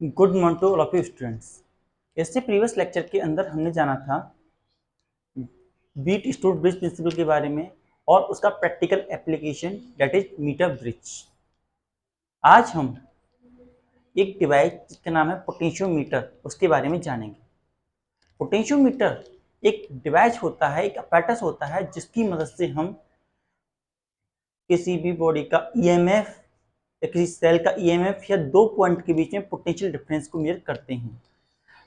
Good morning to all of you students. इससे previous lecture के अंदर हमने जाना था बीट स्टोर ब्रिज प्रिंसिपल के बारे में और उसका practical application that is metre bridge. आज हम एक डिवाइस जिसका नाम है पोटेंशियोमीटर उसके बारे में जानेंगे। पोटेंशियोमीटर एक डिवाइस होता है, एक अपैरेटस होता है जिसकी मदद से हम किसी भी बॉडी का ईएमएफ या किसी सेल का ईएमएफ या दो पॉइंट के बीच में पोटेंशियल डिफरेंस को मेजर करते हैं।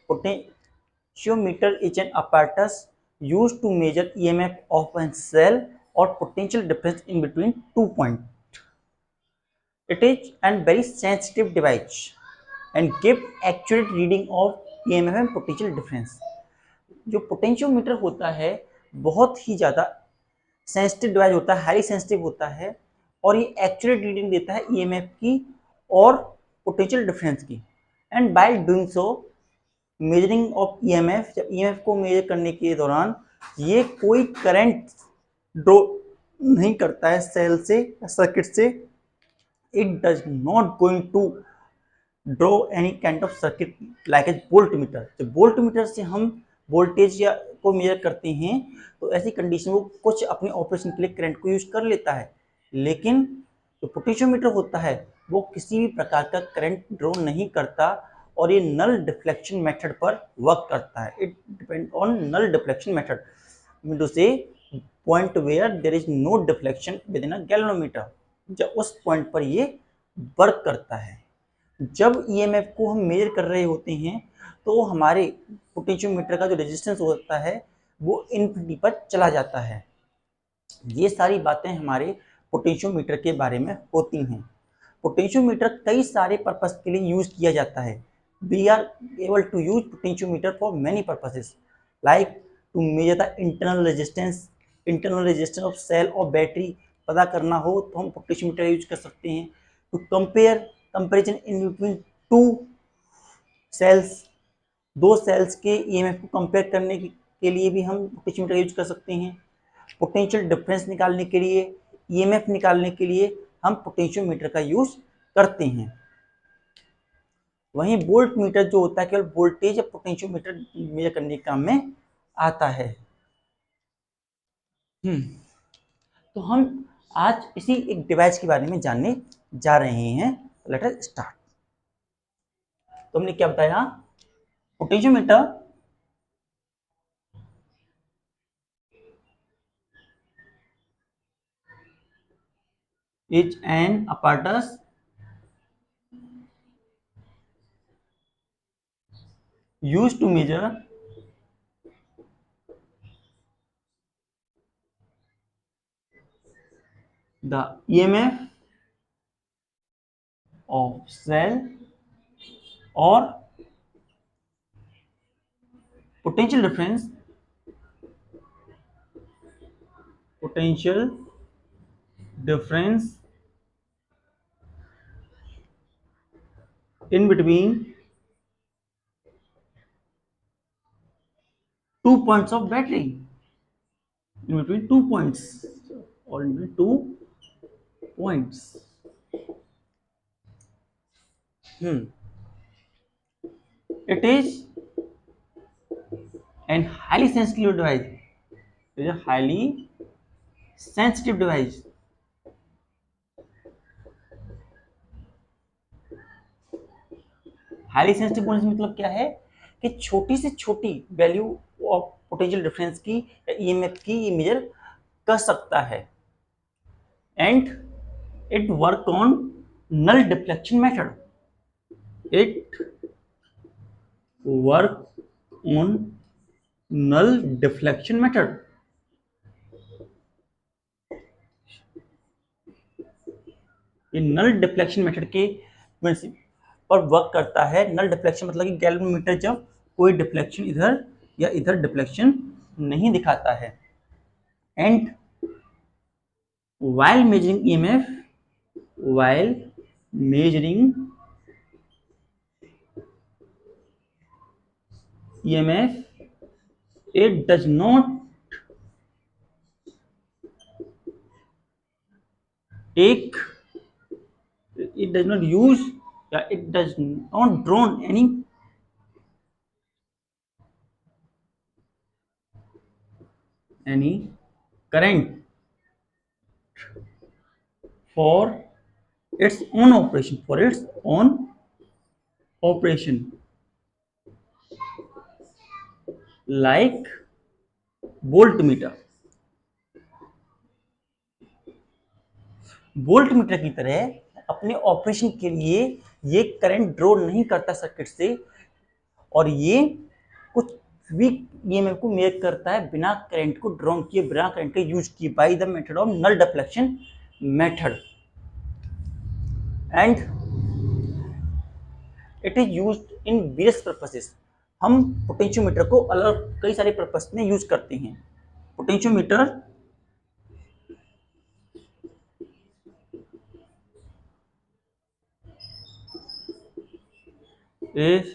Potentiometer is an apparatus used to measure EMF of a cell or potential difference in between 2 points. It is a very sensitive device and give accurate reading of EMF and potential difference. जो potentiometer होता है बहुत ही ज़्यादा sensitive device होता है, highly sensitive होता है और ये एक्यूरेट रीडिंग देता है ईएमएफ की और पोटेंशियल डिफरेंस की। And by doing so measuring of EMF, जब ईएमएफ को मेजर करने के दौरान ये कोई करंट ड्रॉ नहीं करता है सेल से सर्किट से। It does not going to draw any kind of circuit like a voltmeter. जब वोल्ट मीटर से हम वोल्टेज या को मेजर करते हैं तो ऐसी कंडीशन वो कुछ अपने ऑपरेशन के लिए करंट को यूज कर लेता है, लेकिन जो पोटेंशियोमीटर होता है वो किसी भी प्रकार का करंट ड्रॉ नहीं करता और ये नल डिफ्लेक्शन मेथड पर वर्क करता है। It depend on null deflection method, mean to say point where there is no deflection within a galvanometer. जब उस पॉइंट पर ये वर्क करता है। जब ईएमएफ को हम मेजर कर रहे होते हैं तो हमारे पोटेंशियोमीटर का जो रेजिस्टेंस होता है वो इनफिनिटी पर चला जाता है। ये सारी बातें हमारे पोटेंशियोमीटर के बारे में होती हैं। पोटेंशियोमीटर कई सारे पर्पस के लिए यूज किया जाता है। We are able to use potentiometer for many purposes like to measure the internal resistance of cell और बैटरी पता करना हो तो हम पोटेंशियोमीटर यूज कर सकते हैं। To comparison in between two cells, दो सेल्स के ईएमएफ को कंपेयर करने के लिए भी हम पोटेंशियोमीटर यूज कर सकते हैं। पोटेंशियल डिफरेंस निकालने के लिए, ईएमएफ निकालने के लिए हम पोटेंशियोमीटर का यूज करते हैं। वहीं वोल्ट मीटर जो होता है केवल वोल्टेज या पोटेंशियोमीटर मेजर करने के काम में आता है। तो हम आज इसी एक डिवाइस के बारे में जानने जा रहे हैं। Let us start. तो हमने क्या बताया, potentiometer is an apparatus used to measure the EMF of cell or potential difference in between 2 points of battery, in between 2 points or in between 2 points. It is an highly sensitive device. It is a highly sensitive device. Highly sensitive होने से मतलब क्या है कि छोटी से छोटी value of potential difference की या ईएमएफ की ये मेजर कर सकता है। And it work on null deflection method. It work on null deflection method. ये नल डिफ्लेक्शन मेथड के पर वर्क करता है। नल डिफ्लेक्शन मतलब कि गैल्वेनोमीटर जब कोई डिफ्लेक्शन इधर या इधर डिफ्लेक्शन नहीं दिखाता है। And while measuring EMF, while measuring EMF, it does not take, it does not use Yeah, it does not draw any current for its own operation, like voltmeter. Voltmeter की तरह अपने operation के लिए ये current draw नहीं करता circuit से, और ये कुछ वीक ईएमएफ को मेजर करता है बिना करंट को ड्रॉ किए, बिना करंट के यूज किए, by the method of null deflection method, and it is used in various purposes. हम पोटेंशियोमीटर को अलग कई सारे पर्पस में यूज करते हैं। Potentiometer is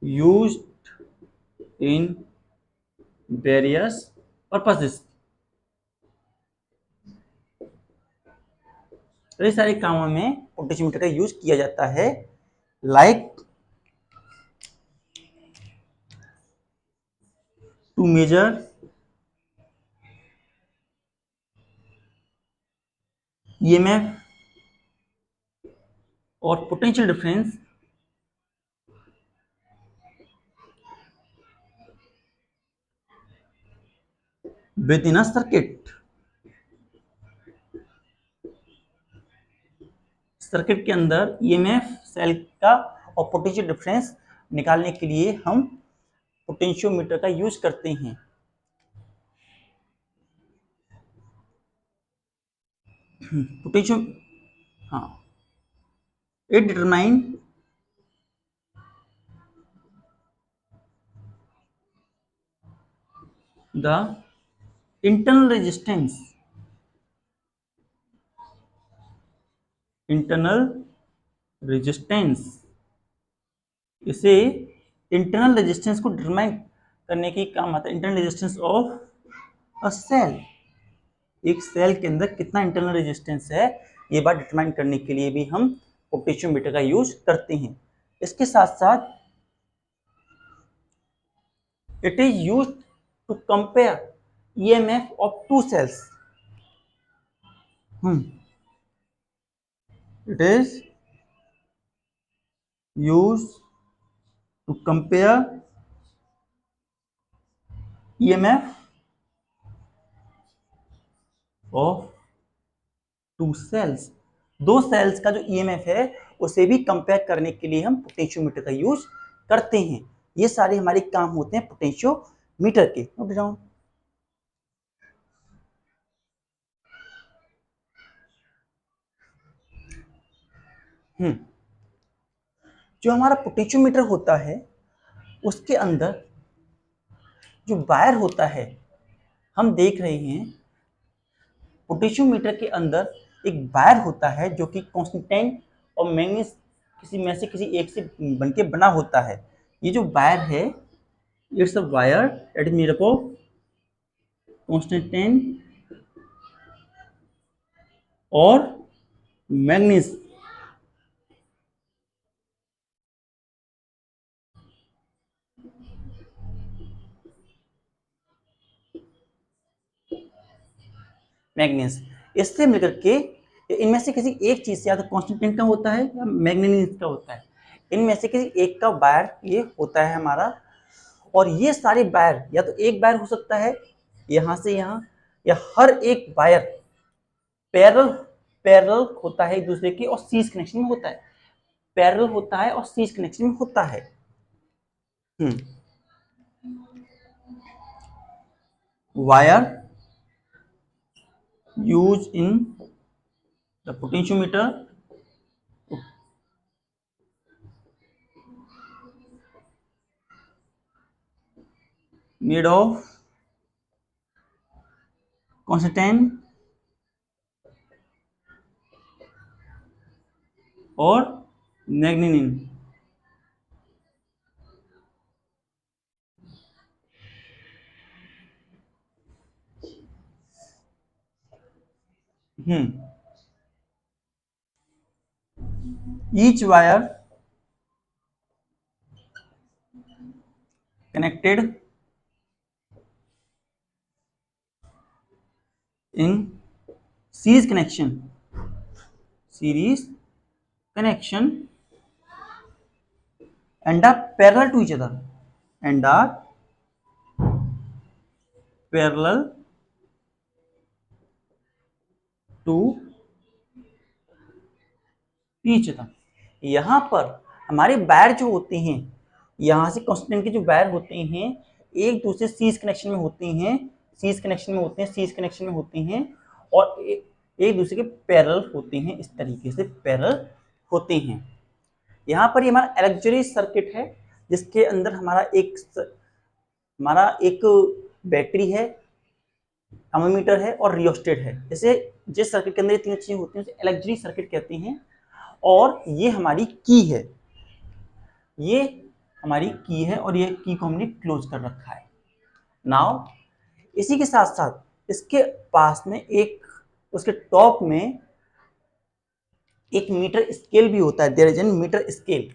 used in various purposes। कई सारे कामों में पोटेंशियोमीटर का यूज किया जाता है, लाइक टू मेजर ईएमएफ और potential difference with in a circuit. Circuit के अंदर ईएमएफ सेल का और पोटेंशियल डिफरेंस निकालने के लिए हम पोटेंशियोमीटर का यूज करते हैं। पोटेंशियो हाँ, it determine the internal resistance, internal resistance इसे इंटरनल रेजिस्टेंस को डिटरमाइन करने के काम आता है। Internal resistance of a cell, एक सेल के अंदर कितना इंटरनल रेजिस्टेंस है, ये बात डिटरमाइन करने के लिए भी हम पोटेंशियोमीटर का यूज करते हैं। इसके साथ साथ it is use to compare EMF of two cells. It is use to compare EMF of two cells. दो सेल्स का जो ईएमएफ है उसे भी कंपेयर करने के लिए हम पोटेंशियोमीटर का यूज करते हैं। ये सारे हमारे काम होते हैं पोटेंशियोमीटर के। Note down. जो हमारा पोटेंशियोमीटर होता है उसके अंदर जो वायर होता है, हम देख रहे हैं पोटेंशियोमीटर के अंदर एक वायर होता है जो कि कांस्टेंट और मैग्नीज किसी में से किसी एक से बनके बना होता है। ये जो वायर है, it's a wire that is made up of constant और मैग्नीज। मैग्नीज इससे मिलकर के इनमें से किसी एक चीज से, या तो कांस्टेंट का होता है या मैग्नीज का होता है, इनमें से किसी एक का वायर ये होता है हमारा। और ये सारे वायर या तो एक वायर हो सकता है यहां से यहां, या हर एक वायर पैरेलल पैरेलल होता है एक दूसरे के और सीरीज कनेक्शन में होता है, पैरेलल होता है और सीरीज कनेक्शन में होता है। Wire use in the potentiometer made of constant और manganese. each wire connected in series connection and are parallel to each other and are parallel to each other। यहाँ पर हमारे वायर जो होते हैं, यहाँ से कांस्टेंट के जो वायर होते हैं एक दूसरे सीरीज कनेक्शन में होते हैं, और एक दूसरे के पैरेलल होते हैं, इस तरीके से पैरेलल होते हैं। यहाँ पर ये हमारा इलेक्ट्रिक सर्किट है जिसके अंदर हमारा एक बैटरी है, एमीमीटर है और रियोस्टेट है। जैसे जिस सर्किट के अंदर ये तीन चीजें होती हैं उसे इलेक्ट्रिक सर्किट कहते हैं। और ये हमारी की है, ये हमारी की है और ये की को हमने क्लोज कर रखा है। नाउ इसी के साथ साथ इसके पास में उसके टॉप में एक मीटर स्केल भी होता है। There is an metre scale,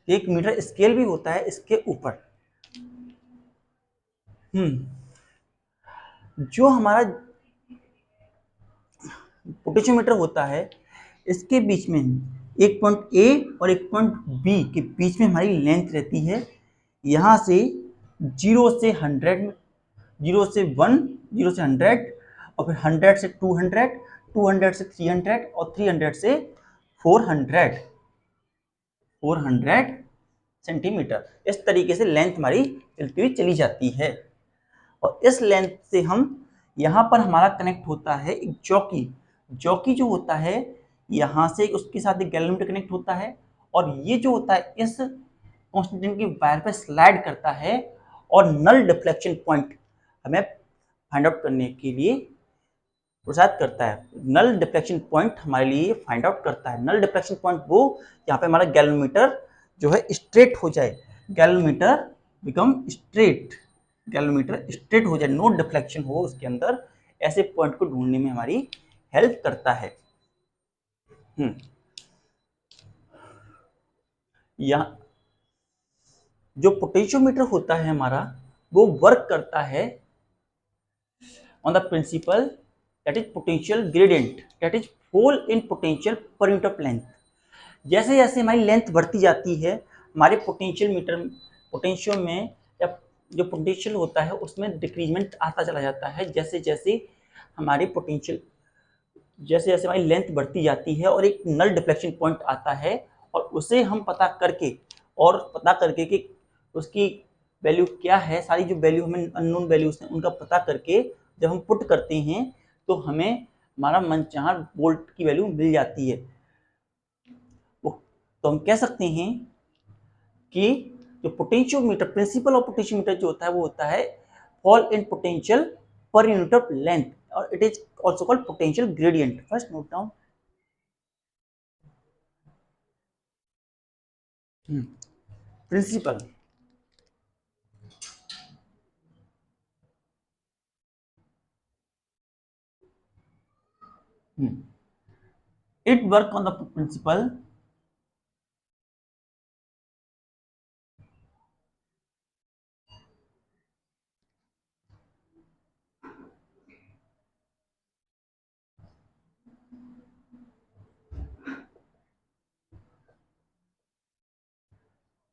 एक मीटर स्केल भी होता है इसके ऊपर। जो हमारा पोटेंशियोमीटर होता है इसके बीच में एक पॉइंट ए और एक पॉइंट बी के बीच में हमारी लेंथ रहती है। यहाँ से 0 से 100, 0 से 1, 0 से 100 और फिर 100 से 200, 200 से 300 और 300 से 400 सेंटीमीटर। इस तरीके से लेंथ हमारी चलती हुई चली जाती है। और इस लेंथ से हम यहाँ पर हमारा कनेक्ट होता है एक जॉकी जो होता है यहाँ से उसके साथ एक गैल्वेनोमीटर कनेक्ट होता है और ये जो होता है इस कांस्टेंट की वायर पर स्लाइड करता है और नल डिफ्लेक्शन पॉइंट हमें फाइंड आउट करने के लिए प्रोत्साहित करता है। नल डिफ्लेक्शन पॉइंट हमारे लिए फाइंड आउट करता है। नल डिफ्लेक्शन पॉइंट वो यहाँ पे हमारा गैल्वेनोमीटर जो है स्ट्रेट हो जाए, galvanometer become straight, galvanometer straight हो जाए, नो डिफ्लेक्शन हो उसके अंदर, ऐसे पॉइंट को ढूंढने में हमारी हेल्प करता है। यहाँ जो पोटेंशियोमीटर होता है हमारा वो वर्क करता है on the principal that is potential gradient, that is fall in potential per unit of length. जैसे जैसे हमारी लेंथ बढ़ती जाती है हमारे पोटेंशियो में या जो पोटेंशियल होता है उसमें डिक्रीजमेंट आता चला जाता है। जैसे जैसे हमारी लेंथ बढ़ती जाती है और एक नल डिफ्लेक्शन पॉइंट आता है और उसे हम पता करके कि उसकी वैल्यू क्या है, सारी जो वैल्यू हमें अननोन वैल्यूज हैं उनका पता करके जब हम पुट करते हैं तो हमें हमारा मनचाहा वोल्ट की वैल्यू मिल जाती है। तो हम कह सकते हैं कि जो पोटेंशियोमीटर, प्रिंसिपल ऑफ पोटेंशियोमीटर जो होता है वो होता है fall in potential per unit of length और it is also called potential gradient. First note down principle. It work on the principle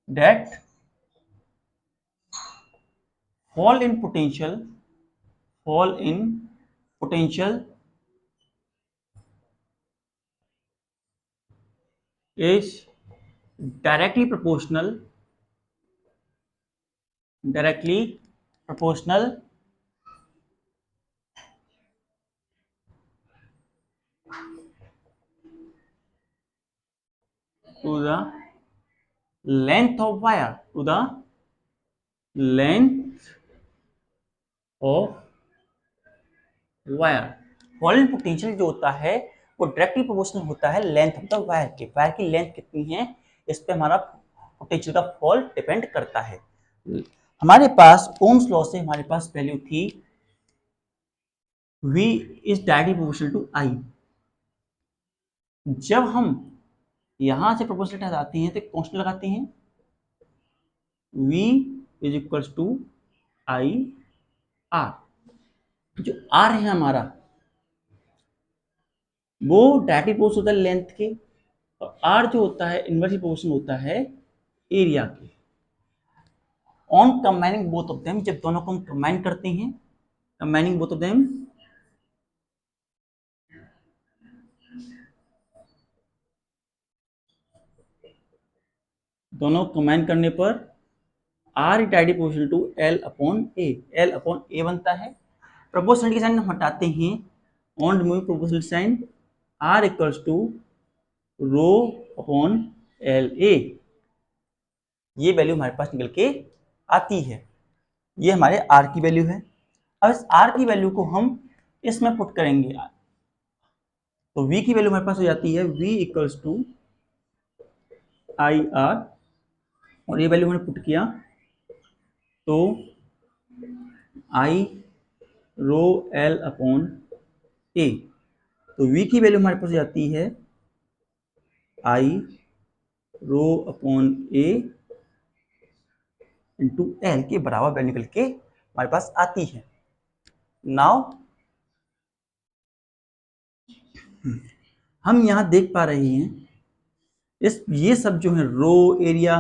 that fall in potential is directly proportional to the length of wire, fall in potential जो होता है वो directly proportional होता है length of the wire के। Wire की length कितनी है इस पे हमारा पोटेंशियल का फॉल डिपेंड करता है। हमारे पास ओम्स लॉ से हमारे पास वैल्यू थी V is directly proportional to I। जब हम यहां से प्रोपोर्शनल हटाते हैं तो कांस्टेंट लगाते हैं, V is equals to I R। जो R है हमारा वो डायरेक्टली प्रोपोर्शनल होता है लेंथ के, और R जो होता है इनवर्सली प्रोपोर्शनल होता है एरिया के। On combining both of them, जब दोनों को हम कंबाइन करते हैं, कंबाइनिंग बोथ ऑफ देम, दोनों कंबाइन करने पर R directly proportional to L upon A, L upon A बनता है। प्रोपोर्शनल के साइन हम हटाते हैं, on removing proportional sign R equals to rho upon L A. ये वैल्यू हमारे पास निकल के आती है। ये हमारे R की वैल्यू है। अब इस R की वैल्यू को हम इसमें पुट करेंगे, तो V की वैल्यू हमारे पास हो जाती है V equals to I R, और ये वैल्यू हमने पुट किया तो आई रो एल अपॉन ए। तो V की वैल्यू हमारे पास हो जाती है आई रो अपॉन ए इंटू एल के बराबर वैल्यू निकल के हमारे पास आती है। नाउ हम यहां देख पा रहे हैं ये सब जो है रो एरिया,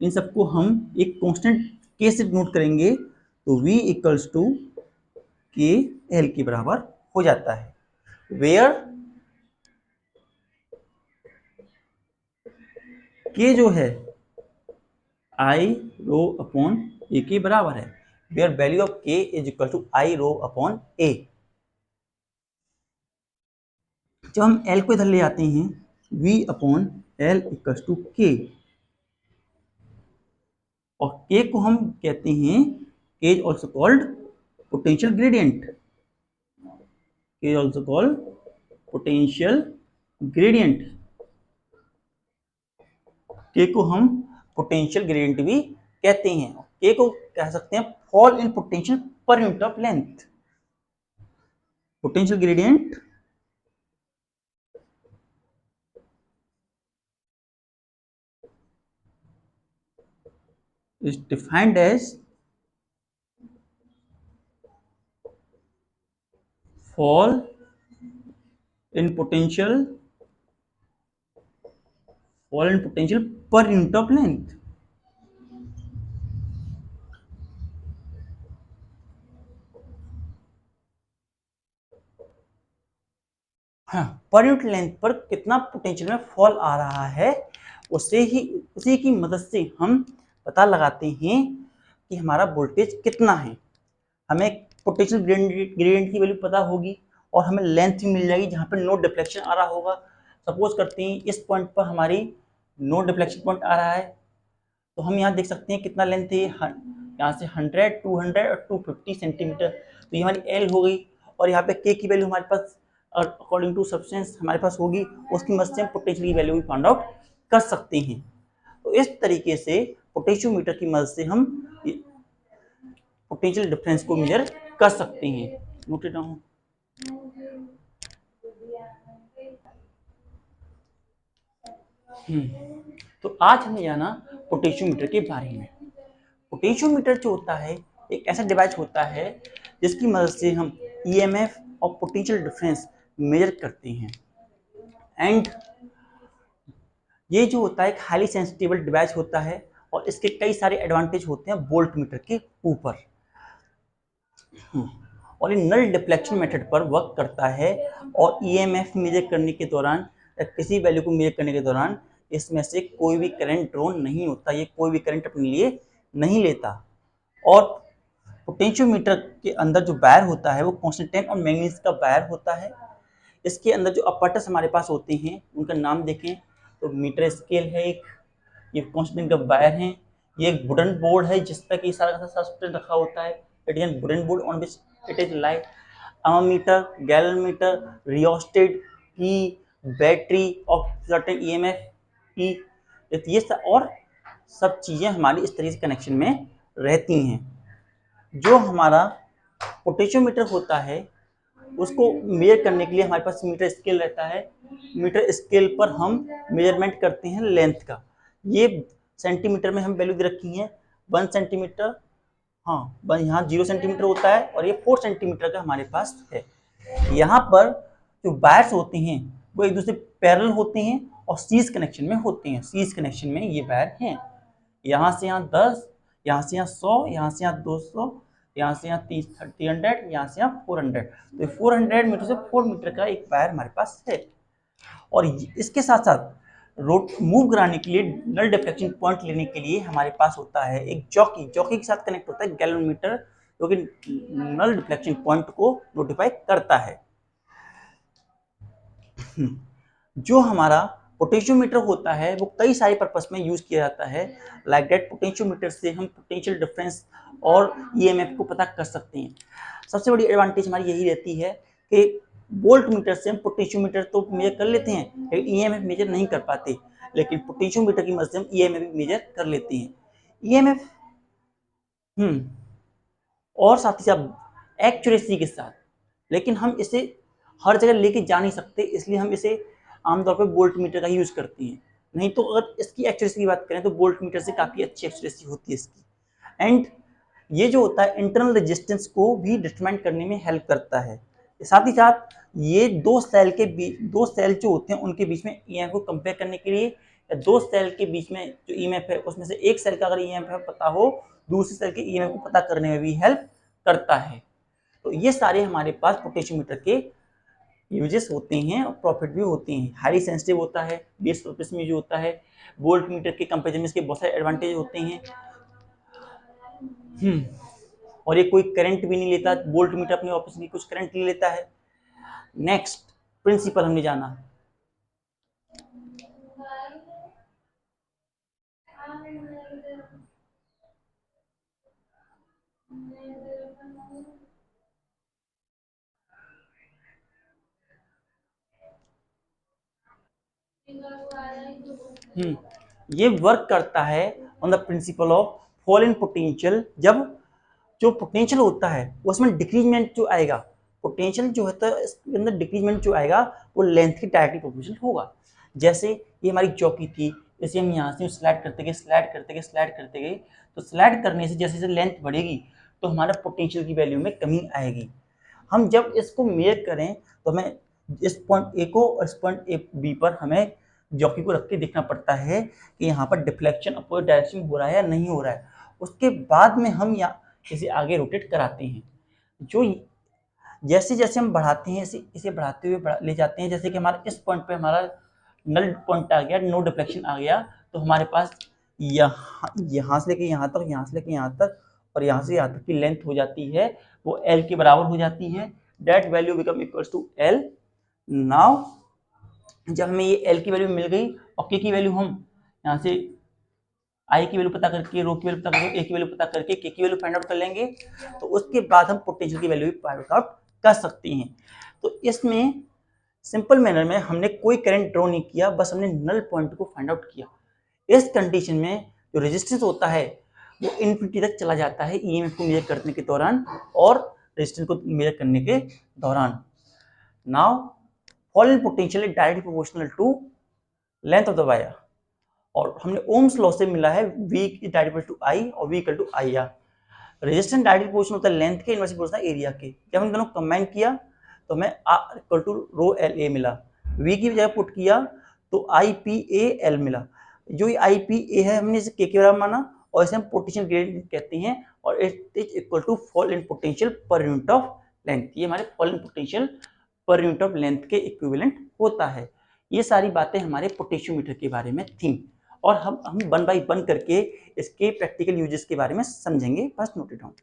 इन सबको हम एक कांस्टेंट के से नोट करेंगे, तो V इक्वल्स टू के एल के बराबर हो जाता है, वेयर के जो है आई रो अपॉन ए के बराबर है, where value of K is equal to I rho upon A. जब हम एल को इधर ले आते हैं, V upon L equal to K, और के को हम कहते हैं K is also called potential gradient, K is also called potential gradient. K को हम पोटेंशियल ग्रेडियंट भी कहते हैं। के को कह सकते हैं fall in potential per unit of length. Potential gradient is defined as fall in potential per unit of length। हाँ, पर यूनिट लेंथ पर कितना पोटेंशियल में फॉल आ रहा है, उसी की मदद से हम पता लगाते हैं कि हमारा वोल्टेज कितना है। हमें पोटेंशियल ग्रेडियंट की वैल्यू पता होगी और हमें लेंथ भी मिल जाएगी जहाँ पे नो डिफ्लेक्शन आ रहा होगा। सपोज करते हैं इस पॉइंट पर हमारी नो डिफ्लेक्शन पॉइंट आ रहा है, तो हम यहाँ देख सकते हैं कितना लेंथ है, यहाँ से 100, 200 और 250 सेंटीमीटर, तो ये हमारी एल हो गई। और यहाँ पे के की वैल्यू हमारे पास अकॉर्डिंग टू सब्सटेंस हमारे पास होगी, उसकी मदद से हम पोटेंशियल की वैल्यू भी फाइंड आउट कर सकते हैं। तो इस तरीके से पोटेंशियोमीटर की मदद से हम पोटेंशियल डिफरेंस को मेजर कर सकते हैं। Note it down. तो आज हमने जाना पोटेंशियोमीटर के बारे में। पोटेंशियोमीटर जो होता है एक ऐसा डिवाइस होता है जिसकी मदद से हम ईएमएफ और पोटेंशियल डिफरेंस मेजर करते हैं। एंड ये जो होता है एक हाईली सेंसिटिव डिवाइस होता है और इसके कई सारे एडवांटेज होते हैं वोल्ट मीटर के ऊपर। और ये नल डिफ्लेक्शन मेथड पर वर्क करता है, और ईएमएफ मेजर करने के दौरान या किसी वैल्यू को मेजर करने के दौरान इसमें से कोई भी करंट ड्रॉ नहीं होता, ये कोई भी करंट अपने लिए नहीं लेता। और पोटेंशियोमीटर के अंदर जो वायर होता है वो कांस्टेंट और मैग्नीज का वायर होता है। इसके अंदर जो अपैरेटस हमारे पास होते हैं उनका नाम देखें तो मीटर स्केल है एक, ये कांस्टेंट का वायर है, ये एक वुडन बोर्ड है जिस पर कि सारा का सारा सब्सटेंस रखा होता है, it is wooden board on which it is light. Ammeter, galvanometer, rheostat की, बैटरी और सर्टेन ईएमएफ की, ये सब और सब चीज़ें हमारी इस तरीके से कनेक्शन में रहती हैं। जो हमारा पोटेंशियोमीटर होता है उसको मेजर करने के लिए हमारे पास मीटर स्केल रहता है। मीटर स्केल पर हम मेजरमेंट करते हैं लेंथ का। ये सेंटीमीटर में हम वैल्यू दे रखी है 1 सेंटीमीटर, हाँ यहाँ 0 सेंटीमीटर होता है और ये 4 सेंटीमीटर का हमारे पास है। यहाँ पर जो वायर्स होते हैं वो एक दूसरे पैरेलल होते हैं और सीरीज कनेक्शन में होते हैं। सीरीज कनेक्शन में ये वायर हैं, यहाँ से यहाँ 10, यहाँ से यहाँ 100, यहाँ से यहाँ 200, यहाँ से यहाँ 300, यहाँ से यहाँ 400। तो 400 मीटर से 4 मीटर का एक वायर हमारे पास है। और इसके साथ साथ रोड मूव कराने के लिए नल डिफ्लेक्शन पॉइंट लेने के लिए हमारे पास होता है एक जॉकी। जॉकी के साथ कनेक्ट होता है गैल्वेनोमीटर, जो कि नल डिफ्लेक्शन पॉइंट को नोटिफाई करता है। जो हमारा पोटेंशियोमीटर होता है वो कई सारे पर्पस में यूज किया जाता है। लाइक दैट पोटेंशियोमीटर से हम पोटेंशियल डिफरेंस और ईएमएफ को पता कर सकते हैं। सबसे बड़ी एडवांटेज हमारी यही रहती है कि वोल्ट मीटर से हम पोटेंशियोमीटर तो मेजर कर लेते हैं, लेकिन ईएमएफ मेजर नहीं कर पाते, लेकिन पोटेंशियोमीटर की मदद से हम ईएमएफ मेजर कर लेते हैं। ईएमएफ और साथ ही साथ एक्यूरेसी के साथ, लेकिन हम इसे हर जगह लेके जा नहीं सकते, इसलिए हम इसे आमतौर पर वोल्ट मीटर का यूज करते हैं। नहीं तो अगर इसकी एक्यूरेसी की बात करें तो वोल्ट मीटर से काफी अच्छी एक्यूरेसी होती है इसकी। एंड ये जो होता है इंटरनल रेजिस्टेंस को भी डिटरमाइन करने में हेल्प करता है। साथ ही साथ ये दो सेल जो होते हैं उनके बीच में ईएमएफ को कंपेयर करने के लिए, या दो सेल के बीच में जो ईएमएफ है उसमें से एक सेल का अगर ईएमएफ पता हो दूसरी सेल के ईएमएफ को पता करने में भी हेल्प करता है। तो ये सारे हमारे पास पोटेंशियोमीटर के यूजेस होते हैं और प्रॉफिट भी होते हैं। हाईली सेंसिटिव होता है, बेस पर्पस में जो होता है। वोल्ट मीटर के कंपेरिजन में इसके बहुत सारे एडवांटेज होते हैं। और ये कोई करंट भी नहीं लेता, वोल्ट मीटर अपने ऑपरेशन की कुछ करंट नहीं लेता है। नेक्स्ट प्रिंसिपल हमने जाना, ये वर्क करता है on the principle of fall in potential. जब जो पोटेंशियल होता है उसमें डिक्रीजमेंट जो आएगा, पोटेंशियल जो है तो इसके अंदर डिक्रीजमेंट जो आएगा वो लेंथ की डायरेक्टली प्रोपोर्शनल होगा। जैसे ये हमारी चौकी थी, इसे हम यहाँ से स्लाइड करते गए स्लाइड करते गए स्लाइड करते गए, तो स्लाइड करने से जैसे जैसे लेंथ बढ़ेगी तो हमारा पोटेंशियल की वैल्यू में कमी आएगी। हम जब इसको मेजर करें तो हमें इस पॉइंट ए को और इस पॉइंट ए बी पर हमें जॉकी को रख के देखना पड़ता है कि यहाँ पर डिफ्लेक्शन अपोजिट डायरेक्शन में हो रहा है या नहीं हो रहा है। उसके बाद में हम यहाँ इसे आगे रोटेट कराते हैं। जो जैसे जैसे हम बढ़ाते हैं इसे बढ़ाते हुए ले जाते हैं। जैसे कि हमारा इस पॉइंट पे हमारा नल पॉइंट आ गया, नो डिफ्लेक्शन आ गया, तो हमारे पास यहाँ से लेके यहाँ तक, यहाँ से लेके यहाँ तक और यहाँ से यहाँ तक की लेंथ हो जाती है वो L के बराबर हो जाती है। That value become equals to L। Now जब हमें ये L की वैल्यू मिल गई और K की वैल्यू हम यहाँ से I की वैल्यू पता करके, रो की वैल्यू पता करके, A की वैल्यू पता करके K की वैल्यू फाइंड आउट कर लेंगे, तो उसके बाद हम पोटेंशियल की वैल्यू भी फाइंड आउट कर सकते हैं। तो इसमें सिंपल मैनर में हमने कोई करंट ड्रॉ नहीं किया, बस हमने नल पॉइंट को फाइंड आउट किया। इस कंडीशन में जो रेजिस्टेंस होता है वो इन्फिनिटी तक चला जाता है ईएमएफ को मेजर करने के दौरान और रेजिस्टेंस को मेजर करने के दौरान। Now fall in potential is directly proportional to length of the wire, और हमने ओम्स लॉ से मिला है V is directly to I और V equal to IR। Resistance directly proportional होता है लेंथ के इनवर्सली प्रोपोर्शनल एरिया के। जब हम दोनों कंबाइन किया तो हमें R equal to rho LA मिला, V की जगह पुट किया तो IPA L मिला। जो ये IPA है हमने इसे K के बराबर माना और इसे हम पोटेंशियल ग्रेडियंट कहते हैं, और it is equal to fall in potential per unit of length. ये हमारे fall in potential per unit of length के इक्विवेलेंट होता है। ये सारी बातें हमारे पोटेंशियोमीटर के बारे में थी, और हम 1 बाय 1 करके इसके प्रैक्टिकल यूजेस के बारे में समझेंगे। First note it down.